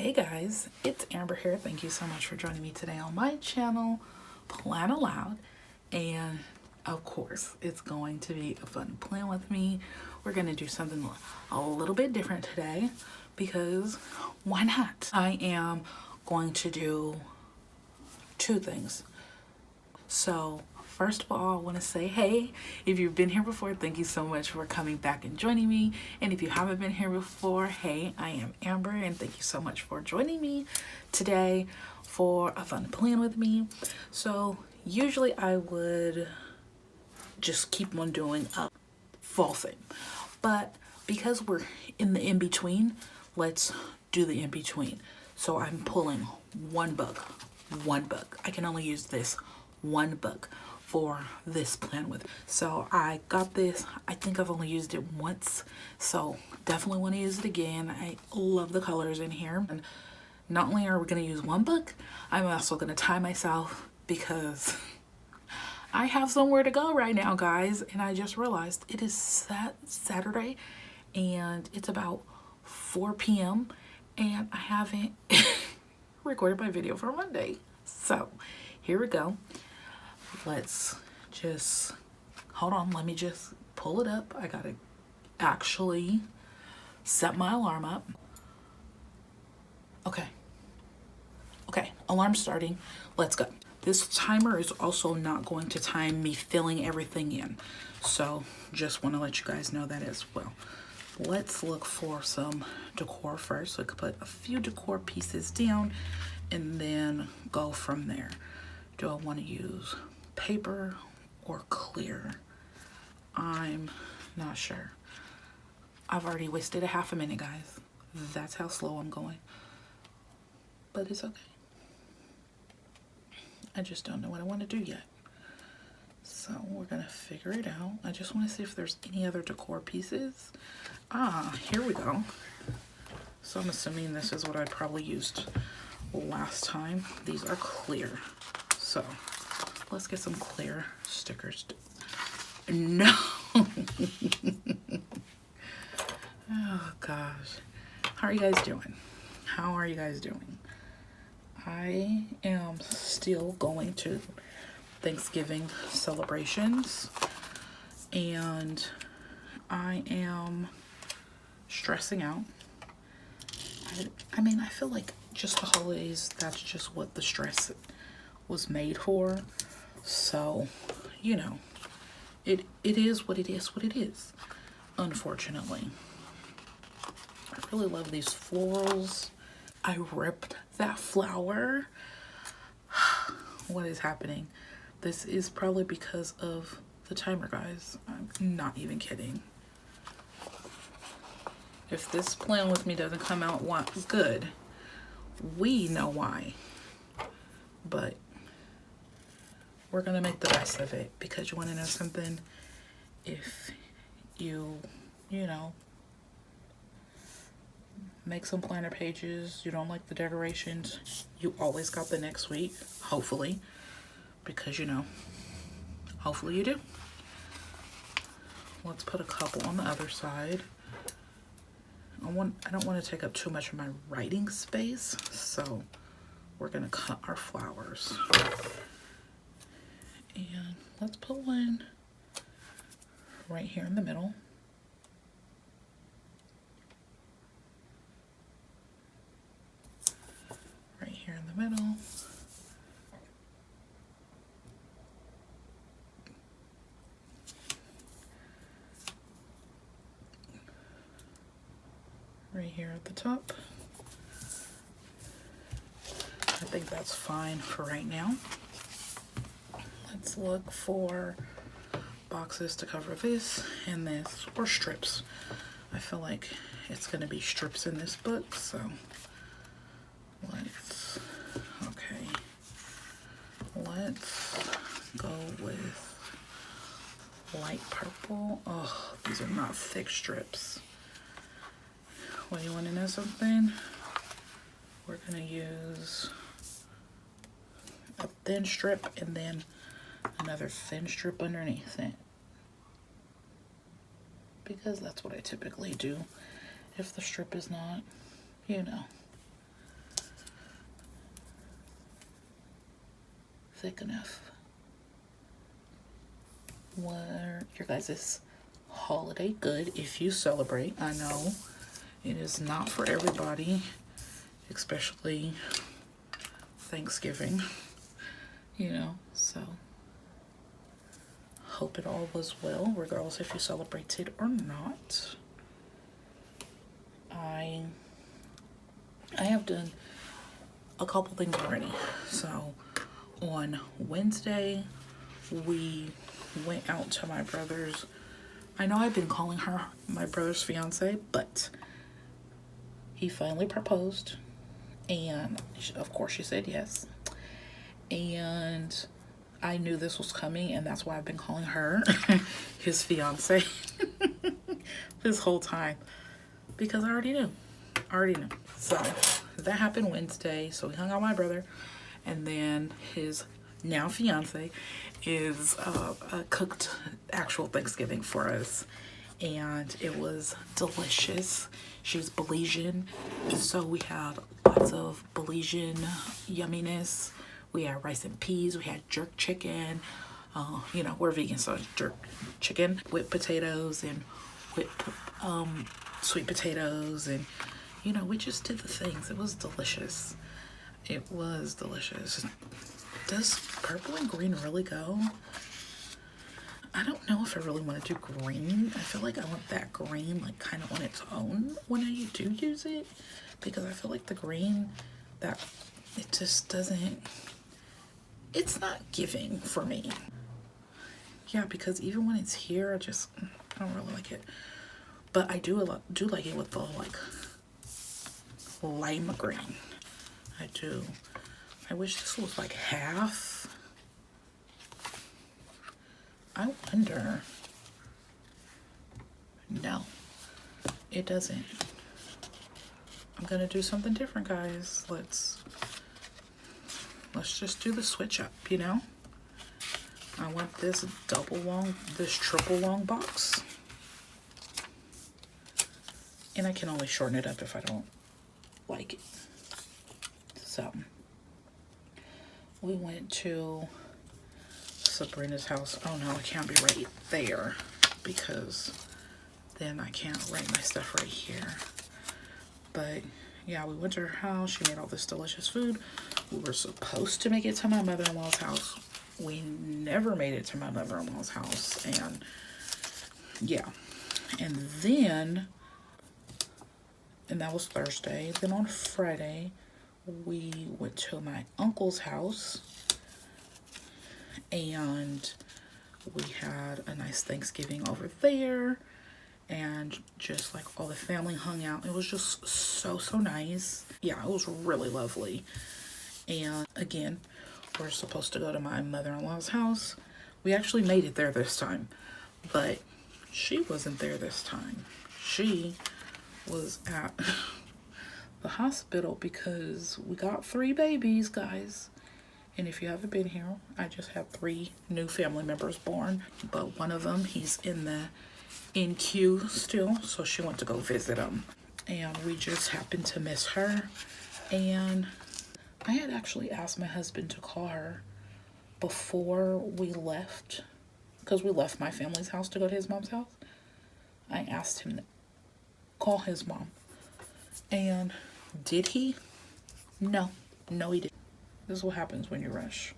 Hey guys, it's Amber here. Thank you so much for joining me today on my channel, Plan Aloud. And of course, it's going to be a fun plan with me. We're going to do something a little bit different today because why not? I am going to do two things. So first of all, I want to say, hey, if you've been here before, thank you so much for coming back and joining me. And if you haven't been here before, hey, I am Amber, and thank you so much for joining me today for a fun plan with me. So usually I would just keep on doing a fall thing, but because we're in the in-between, let's do the in-between. So I'm pulling one book. I can only use this one book for this plan with. So I got this. I think I've only used it once, so definitely want to use it again. I love the colors in here. And not only are we going to use one book, I'm also going to tie myself because I have somewhere to go right now, guys. And I just realized it is Saturday and it's about 4 p.m. and I haven't recorded my video for Monday. So here we go. Let's just hold on. Let me just pull it up. I gotta actually set my alarm up. Okay, alarm starting. Let's go. This timer is also not going to time me filling everything in, so just want to let you guys know that as well. Let's look for some decor first. So I could put a few decor pieces down and then go from there. Do I want to use paper or clear? I'm not sure. I've already wasted a half a minute, guys. That's how slow I'm going. But it's okay. I just don't know what I want to do yet. So we're gonna figure it out. I just want to see if there's any other decor pieces. Here we go. So I'm assuming this is what I probably used last time. These are clear. So let's get some clear stickers. No. Oh gosh. How are you guys doing? How are you guys doing? I am still going to Thanksgiving celebrations and I am stressing out. I mean, I feel like just the holidays, that's just what the stress was made for. So, you know, it is what it is, unfortunately. I really love these florals. I ripped that flower. What is happening? This is probably because of the timer, guys. I'm not even kidding. If this plan with me doesn't come out good, we know why. But we're gonna make the best of it, because you want to know something? If you know, make some planner pages, you don't like the decorations, you always got the next week, hopefully, because you know, hopefully you do. Let's put a couple on the other side. I don't want to take up too much of my writing space, so we're gonna cut our flowers. And let's put one right here in the middle. Right here in the middle. Right here at the top. I think that's fine for right now. Let's look for boxes to cover this and this, or strips. I feel like it's gonna be strips in this book, so let's go with light purple. Oh, these are not thick strips. Well, you want to know something? We're gonna use a thin strip and then another thin strip underneath it, because that's what I typically do if the strip is not, you know, thick enough. What your guys' holiday good if you celebrate. I know it is not for everybody, especially Thanksgiving, you know, so hope it all was well, regardless if you celebrated or not. I have done a couple things already. So on Wednesday, we went out to my brother's. I know I've been calling her my brother's fiance, but he finally proposed, and of course she said yes. And I knew this was coming, and that's why I've been calling her his fiance this whole time, because I already knew. So that happened Wednesday. So we hung out with my brother, and then his now fiance is cooked actual Thanksgiving for us, and it was delicious. She's Belizean, so we had lots of Belizean yumminess. We had rice and peas, we had jerk chicken, you know, we're vegan, so it's jerk chicken with potatoes and with sweet potatoes, and you know, we just did the things. It was delicious. It was delicious. Does purple and green really go? I don't know if I really want to do green. I feel like I want that green like kind of on its own when I do use it, because I feel like the green, that it just doesn't, it's not giving for me. Yeah, because even when it's here, I don't really like it. But I do like it with the like lime green. I do. I wish this was like half. I wonder. No, it doesn't. I'm gonna do something different, guys. Let's just do the switch up, you know? I want this triple long box. And I can only shorten it up if I don't like it. So, we went to Sabrina's house. Oh no, it can't be right there, because then I can't write my stuff right here. But yeah, we went to her house. She made all this delicious food. We were supposed to make it to my mother-in-law's house. We never made it to my mother-in-law's house. And yeah, and that was Thursday. Then on Friday, we went to my uncle's house, and we had a nice Thanksgiving over there, and just like all the family hung out. It was just so nice. Yeah, it was really lovely. And again, we're supposed to go to my mother-in-law's house. We actually made it there this time, but she wasn't there this time. She was at the hospital because we got 3 babies, guys. And if you haven't been here, I just have 3 new family members born, but one of them, he's in the NQ still, so she went to go visit him, and we just happened to miss her. And I had actually asked my husband to call her before we left, because we left my family's house to go to his mom's house. I asked him to call his mom, and did he? No, he didn't. This is what happens when you rush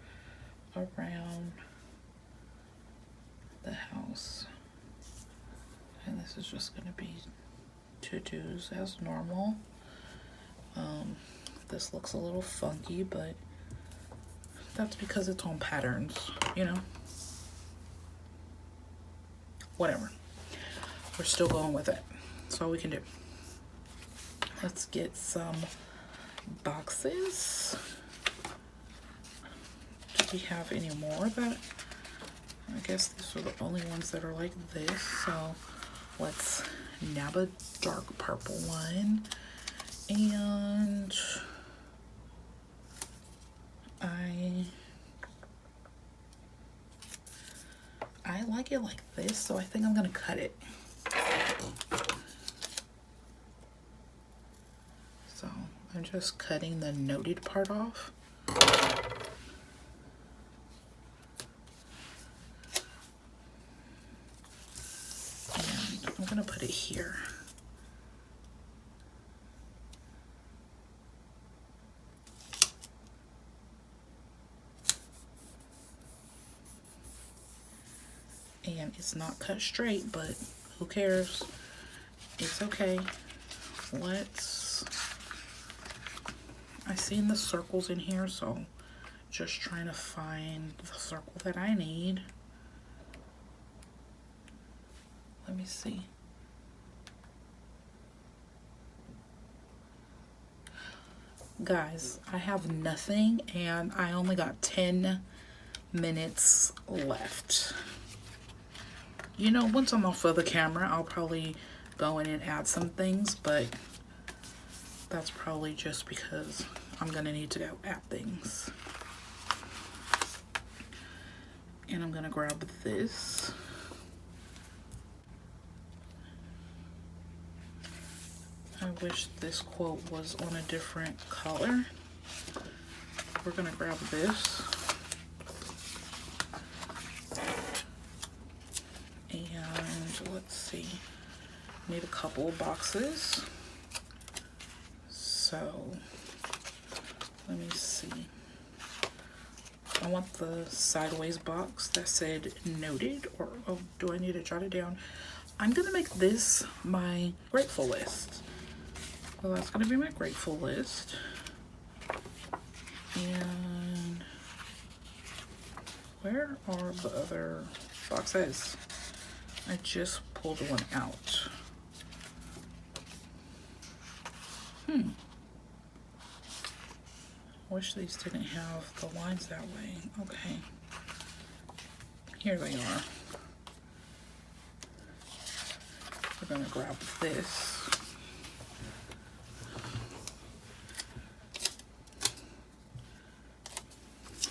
around the house. And this is just gonna be to-dos as normal. This looks a little funky, but that's because it's on patterns, you know? Whatever. We're still going with it. That's all we can do. Let's get some boxes. Do we have any more that, I guess these are the only ones that are like this. So let's nab a dark purple one. And I like it like this, so I think I'm gonna cut it. So I'm just cutting the noted part off. I'm gonna put it here. And it's not cut straight, but who cares? It's okay. I seen the circles in here, so just trying to find the circle that I need. Let me see. Guys, I have nothing and I only got 10 minutes left. You know, once I'm off of the camera, I'll probably go in and add some things, but that's probably just because I'm gonna need to go add things. And I'm gonna grab this. I wish this quote was on a different color. We're gonna grab this. And let's see, need a couple of boxes. So let me see. I want the sideways box that said noted, or oh, do I need to jot it down? I'm gonna make this my grateful list. Well, that's gonna be my grateful list. And where are the other boxes? I just pulled one out. Wish these didn't have the lines that way. Okay. Here they are. We're gonna grab this.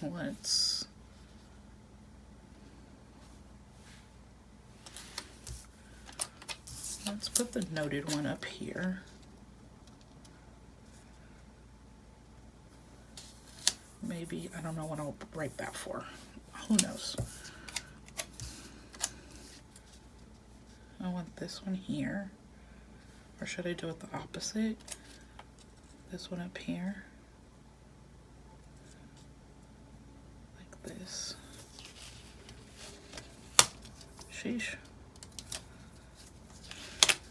Let's put the noted one up here. Maybe, I don't know what I'll write that for. Who knows? I want this one here. Or should I do it the opposite? This one up here. Like this. Sheesh.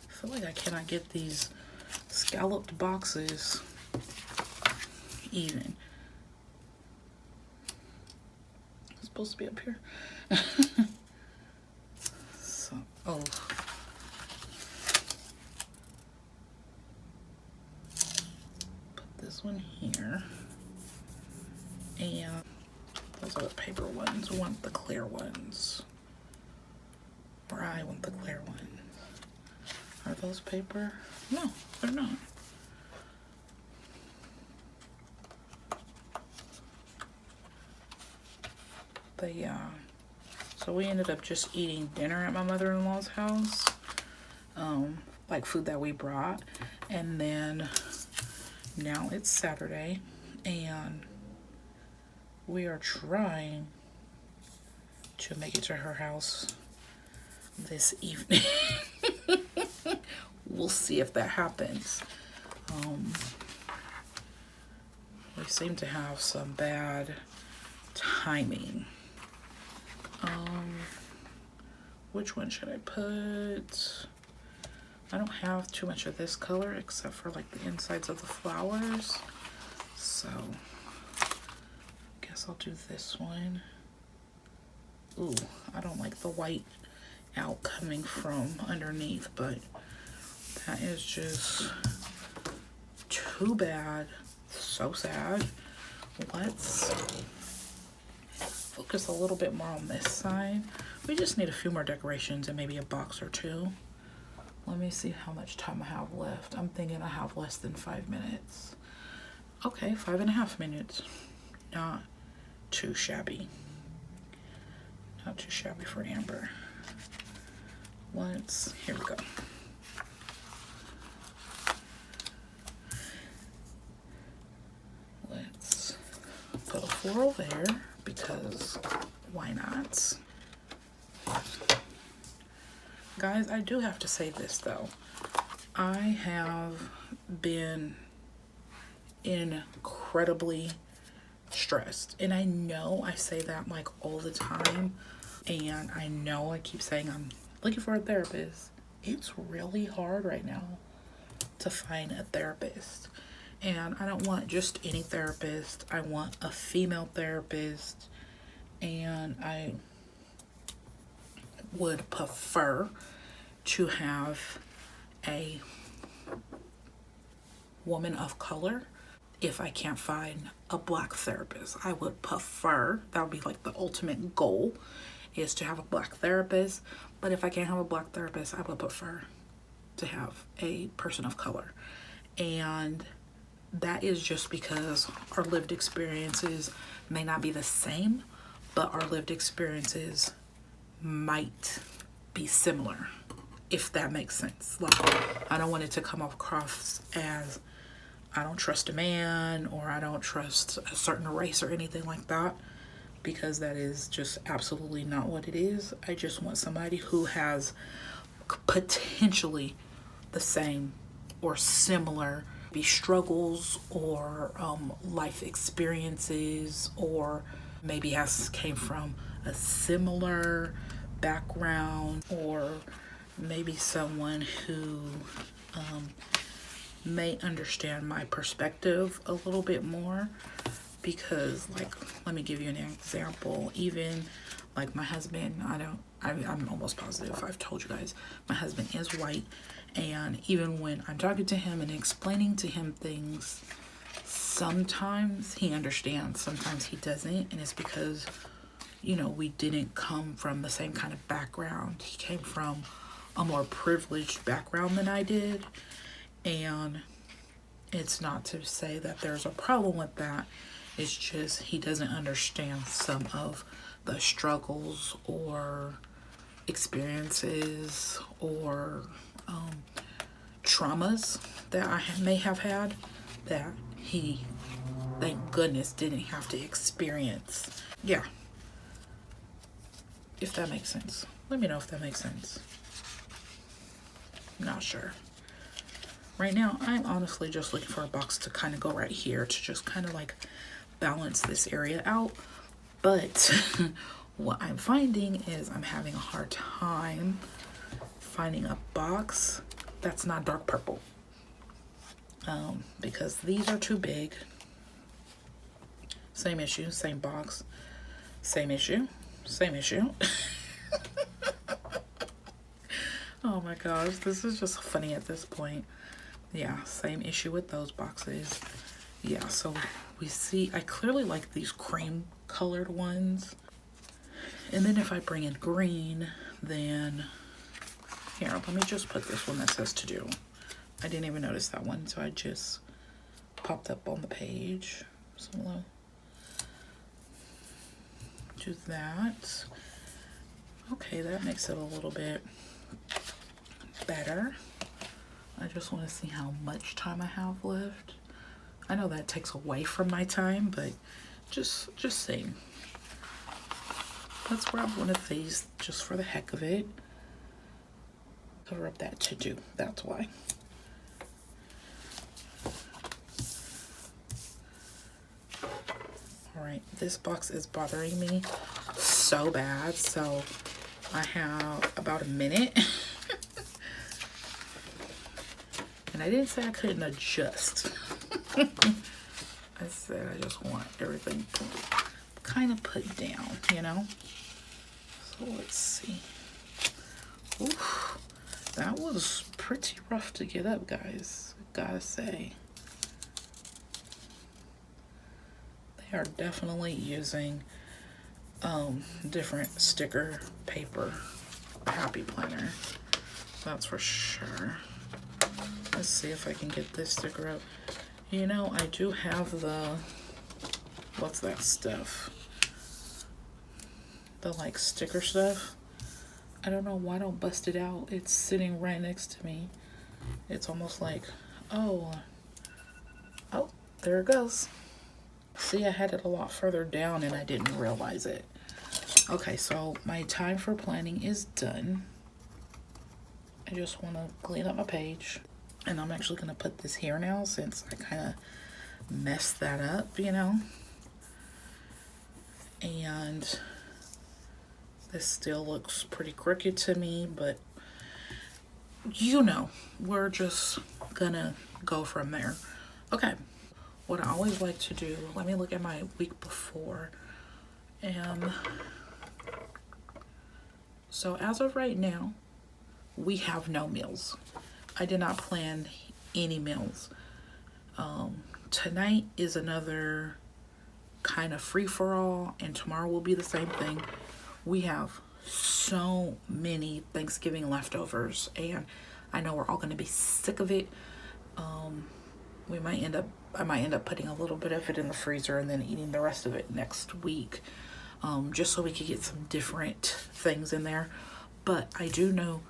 I feel like I cannot get these scalloped boxes even. It's supposed to be up here. So, oh. Put this one here. And those are the paper ones. We want the clear ones. Or I want the clear ones. Are those paper? No, they're not. But yeah, so we ended up just eating dinner at my mother-in-law's house, like food that we brought. And then now it's Saturday and we are trying to make it to her house this evening. We'll see if that happens. We seem to have some bad timing. Which one should I put? I don't have too much of this color except for like the insides of the flowers. So I guess I'll do this one. Ooh, I don't like the white out coming from underneath, but that is just too bad. So sad. Let's focus a little bit more on this side. We just need a few more decorations and maybe a box or two. Let me see how much time I have left. I'm thinking I have less than 5 minutes. Okay, 5.5 minutes. Not too shabby. Not too shabby for Amber. Here we go. Let's put a floral there because why not? Guys, I do have to say this though. I have been incredibly stressed, and I know I say that like all the time, and I know I keep saying I'm looking for a therapist. It's really hard right now to find a therapist, and I don't want just any therapist. I want a female therapist, and I would prefer to have a woman of color. If I can't find a black therapist, I would prefer, that would be like the ultimate goal, is to have a black therapist. But if I can't have a black therapist, I would prefer to have a person of color. And that is just because our lived experiences may not be the same, but our lived experiences might be similar, if that makes sense. Like, I don't want it to come across as I don't trust a man, or I don't trust a certain race or anything like that, because that is just absolutely not what it is. I just want somebody who has potentially the same or similar struggles or life experiences, or maybe came from a similar background, or maybe someone who may understand my perspective a little bit more. Because, like, let me give you an example. Even like my husband, I'm almost positive I've told you guys, my husband is white, and even when I'm talking to him and explaining to him things, sometimes he understands, sometimes he doesn't, and it's because, you know, we didn't come from the same kind of background. He came from a more privileged background than I did, and it's not to say that there's a problem with that. It's just he doesn't understand some of the struggles or experiences or traumas that I may have had, that he, thank goodness, didn't have to experience. Yeah. If that makes sense. Let me know if that makes sense. I'm not sure. Right now, I'm honestly just looking for a box to kind of go right here to just kind of like balance this area out. But what I'm finding is I'm having a hard time finding a box that's not dark purple. Because these are too big. Same issue, same box. Same issue, same issue. Oh my gosh, this is just funny at this point. Yeah, same issue with those boxes. Yeah, so we see, I clearly like these cream colored ones. And then if I bring in green, then here, let me just put this one that says to do. I didn't even notice that one, so I just popped up on the page. So we'll do that. Okay, that makes it a little bit better. I just want to see how much time I have left. I know that takes away from my time, but just saying. Let's grab one of these just for the heck of it. Cover up that to do, that's why. All right, this box is bothering me so bad, so I have about a minute. And I didn't say I couldn't adjust. I said I just want everything kind of put down, you know? So let's see. Oof, that was pretty rough to get up, guys. Gotta say. They are definitely using different sticker paper happy planner. That's for sure. Let's see if I can get this sticker up. You know, I do have the, what's that stuff? The like sticker stuff. I don't know why I don't bust it out. It's sitting right next to me. It's almost like, oh, there it goes. See, I had it a lot further down and I didn't realize it. Okay, so my time for planning is done. I just want to clean up my page. And I'm actually going to put this here now since I kind of messed that up, you know. And this still looks pretty crooked to me, but you know, we're just gonna go from there. Okay, what I always like to do, let me look at my week before. And so as of right now, we have no meals. I did not plan any meals. Tonight is another kind of free-for-all, and tomorrow will be the same thing. We have so many Thanksgiving leftovers, and I know we're all going to be sick of it. I might end up putting a little bit of it in the freezer and then eating the rest of it next week, just so we could get some different things in there. But I do know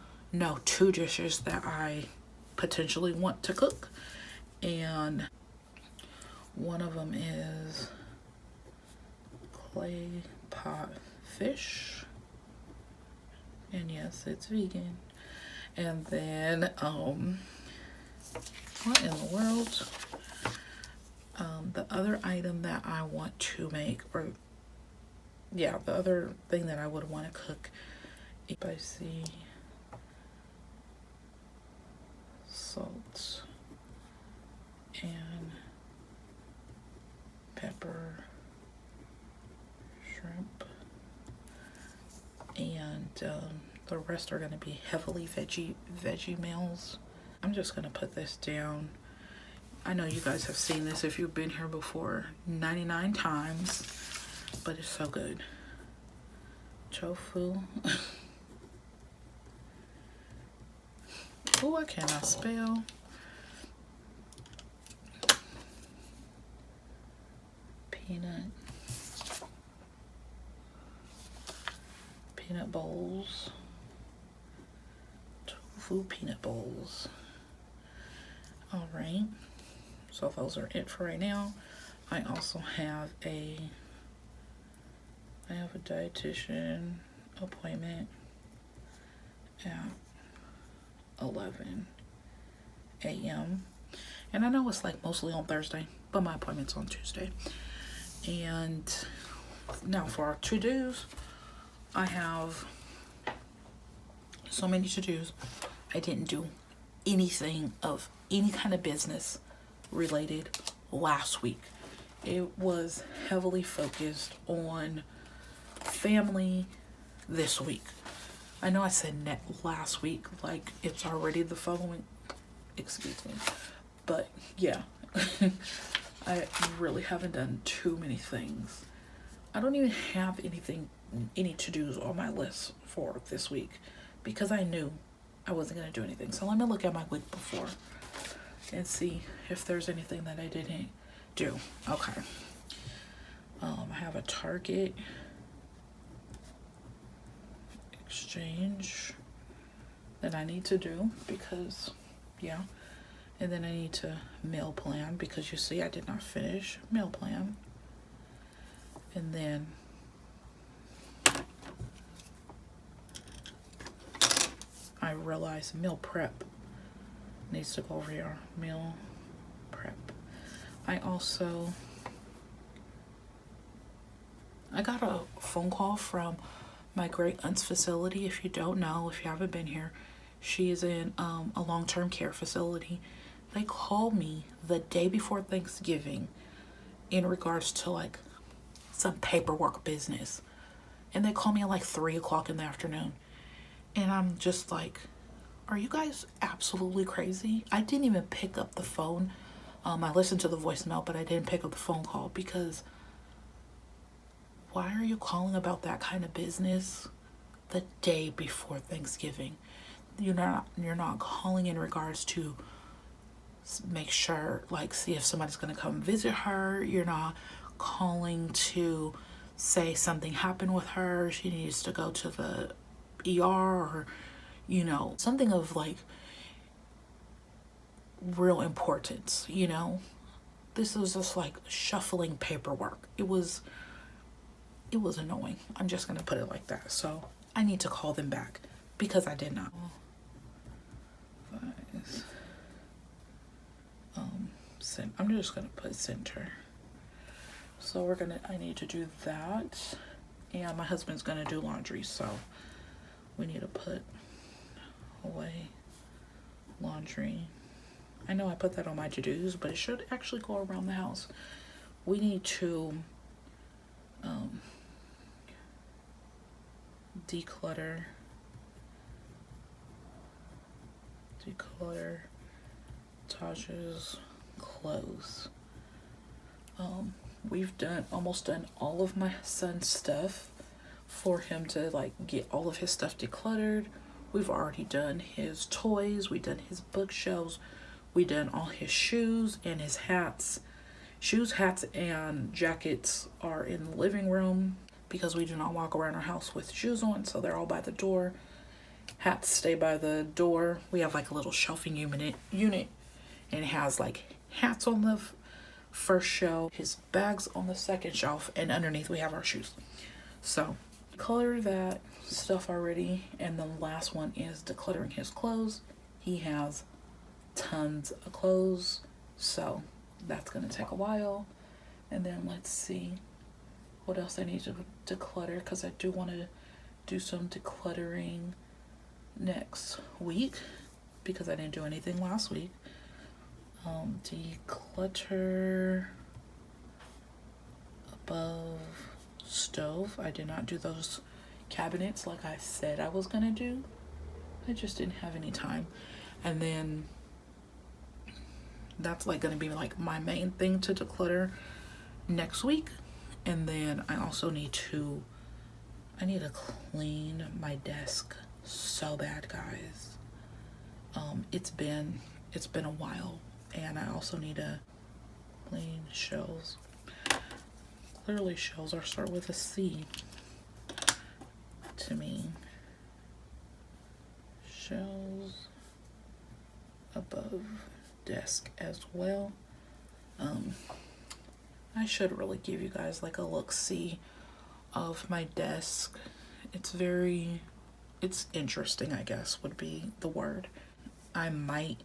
2 dishes that I potentially want to cook, and one of them is clay pot fish, and yes, it's vegan. And then what in the world, the other item that I want to make, or yeah, the other thing that I would want to cook, spicy salt and pepper shrimp, and the rest are going to be heavily veggie meals. I'm just going to put this down. I know you guys have seen this if you've been here before 99 times, but it's so good. Tofu. Oh, I cannot spell. Peanut bowls. Tofu peanut bowls. All right. So those are it for right now. I also have a dietitian appointment at 11 a.m. And I know it's like mostly on Thursday, but my appointment's on Tuesday. And now for our to-dos, I have so many to-dos. I didn't do anything of any kind of business related last week. It was heavily focused on family this week. I know I said last week, like it's already the following, excuse me, but yeah. I really haven't done too many things. I don't even have any to-dos on my list for this week because I knew I wasn't going to do anything. So let me look at my week before and see if there's anything that I didn't do. Okay. I have a Target exchange that I need to do because, yeah. And then I need to meal plan because you see I did not finish meal plan. And then I realized meal prep needs to go over here. Meal prep. I got a phone call from my great aunt's facility. If you don't know, if you haven't been here, she is in a long-term care facility. They called me the day before Thanksgiving in regards to like some paperwork business. And they called me at like 3 o'clock in the afternoon. And I'm just like, are you guys absolutely crazy? I didn't even pick up the phone. I listened to the voicemail, but I didn't pick up the phone call because why are you calling about that kind of business the day before Thanksgiving? You're not calling in regards to make sure, like, see if somebody's going to come visit her. You're not calling to say something happened with her. She needs to go to the ER or, you know, something of, like, real importance, you know? This was just, like, shuffling paperwork. It was annoying. I'm just going to put it like that. So I need to call them back because I did not. I'm just gonna put center. So I need to do that. And my husband's gonna do laundry, so we need to put away laundry. I know I put that on my to-dos, but it should actually go around the house. We need to declutter Taj's clothes. We've almost done all of my son's stuff for him to like get all of his stuff decluttered. We've already done his toys, we've done his bookshelves, we've done all his shoes and his hats. Shoes, hats, and jackets are in the living room because we do not walk around our house with shoes on, so they're all by the door. Hats stay by the door. We have like a little shelving unit and it has like hats on the first shelf, his bags on the second shelf, and underneath we have our shoes. So declutter that stuff already, and the last one is decluttering his clothes. He has tons of clothes, so that's gonna take a while. And then let's see what else I need to declutter, because I do want to do some decluttering next week because I didn't do anything last week. Declutter above stove. I did not do those cabinets like I said I was gonna do. I just didn't have any time. And then that's like gonna be like my main thing to declutter next week. And then I also need to clean my desk so bad, guys. It's been a while. And I also need to clean shelves. Clearly shelves start with a C to me. Shelves above desk as well. I should really give you guys like a look-see of my desk. It's interesting, I guess would be the word. I might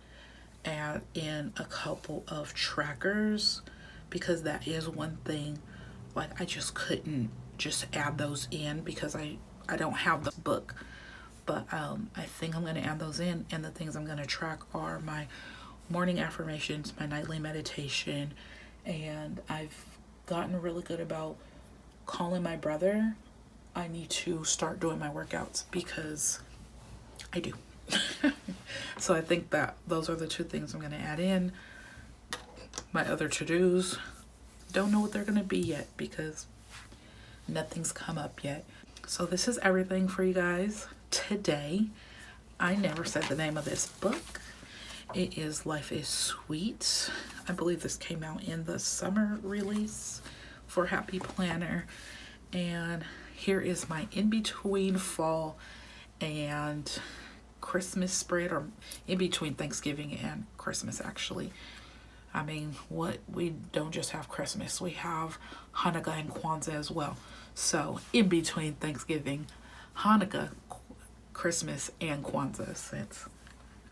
add in a couple of trackers because that is one thing, like I just couldn't just add those in because I don't have the book. But I think I'm going to add those in, and the things I'm going to track are my morning affirmations, my nightly meditation, and I've gotten really good about calling my brother. I need to start doing my workouts because I do. So I think that those are the two things I'm going to add in. My other to-dos, don't know what they're going to be yet because nothing's come up yet. So this is everything for you guys today. I never said the name of this book. It is Life is Sweet. I believe this came out in the summer release for Happy Planner. And here is my in-between fall and Christmas spread, or in between Thanksgiving and Christmas actually. I mean, we don't just have Christmas, we have Hanukkah and Kwanzaa as well. So in between Thanksgiving, Hanukkah, Christmas, and Kwanzaa, since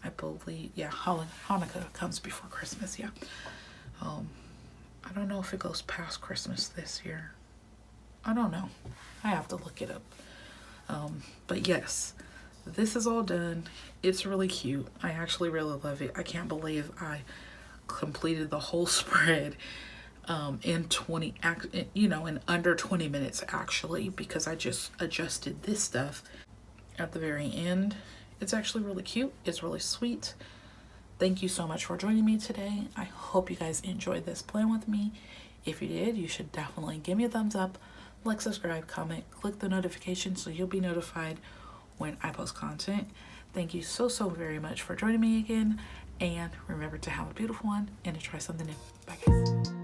I believe, yeah, Hanukkah comes before Christmas, yeah. I don't know if it goes past Christmas this year. I don't know. I have to look it up. But yes, this is all done. It's really cute. I actually really love it. I can't believe I completed the whole spread in under 20 minutes actually, because I just adjusted this stuff at the very end. It's actually really cute. It's really sweet. Thank you so much for joining me today. I hope you guys enjoyed this plan with me. If you did, you should definitely give me a thumbs up, like, subscribe, comment, click the notification so you'll be notified when I post content. Thank you so very much for joining me again, and remember to have a beautiful one and to try something new. Bye guys.